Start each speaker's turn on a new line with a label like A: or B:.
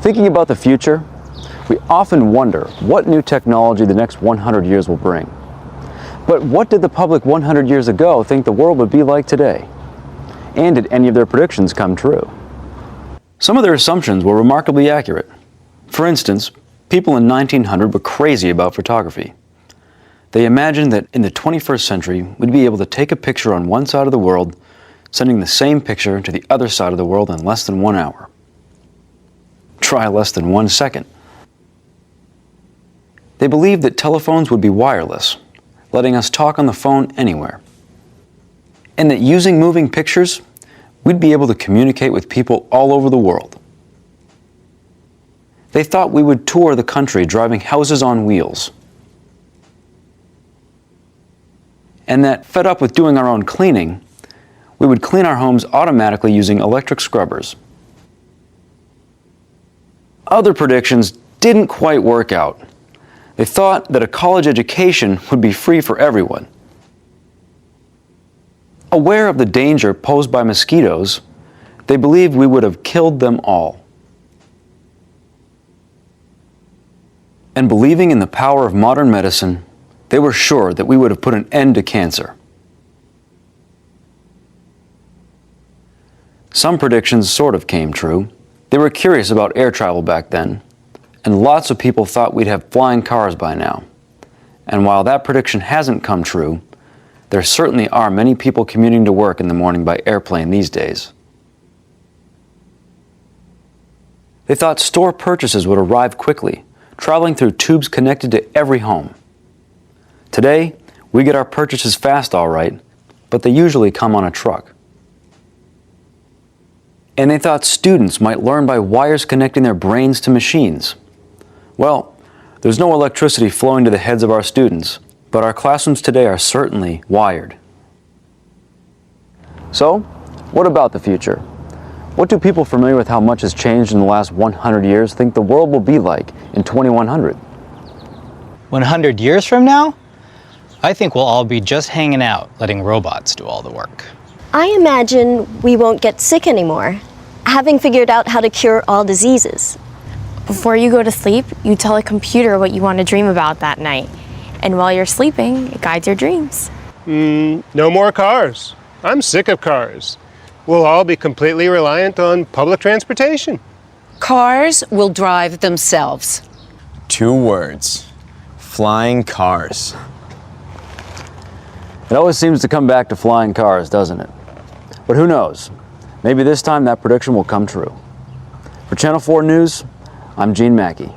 A: Thinking about the future, we often wonder what new technology the next 100 years will bring. But what did the public 100 years ago think the world would be like today? And did any of their predictions come true? Some of their assumptions were remarkably accurate. For instance, people in 1900 were crazy about photography. They imagined that in the 21st century, we'd be able to take a picture on one side of the world, sending the same picture to the other side of the world in less than 1 hour. Try less than 1 second. They believed that telephones would be wireless, letting us talk on the phone anywhere. And that using moving pictures, we'd be able to communicate with people all over the world. They thought we would tour the country driving houses on wheels. And that, fed up with doing our own cleaning, we would clean our homes automatically using electric scrubbers. Other predictions didn't quite work out. They thought that a college education would be free for everyone. Aware of the danger posed by mosquitoes, they believed we would have killed them all. And believing in the power of modern medicine, they were sure that we would have put an end to cancer. Some predictions sort of came true. They were curious about air travel back then, and lots of people thought we'd have flying cars by now. And while that prediction hasn't come true, there certainly are many people commuting to work in the morning by airplane these days. They thought store purchases would arrive quickly, traveling through tubes connected to every home. Today, we get our purchases fast all right, but they usually come on a truck. And they thought students might learn by wires connecting their brains to machines. Well, there's no electricity flowing to the heads of our students, but our classrooms today are certainly wired. So, what about the future? What do people familiar with how much has changed in the last 100 years think the world will be like in 2100?
B: 100 years from now? I think we'll all be just hanging out, letting robots do all the work.
C: I imagine we won't get sick anymore, having figured out how to cure all diseases.
D: Before you go to sleep, you tell a computer what you want to dream about that night. And while you're sleeping, it guides your dreams.
E: No more cars. I'm sick of cars. We'll all be completely reliant on public transportation.
F: Cars will drive themselves.
G: 2 words. Flying cars.
A: It always seems to come back to flying cars, doesn't it? But who knows? Maybe this time that prediction will come true. For Channel 4 News, I'm Gene Mackey.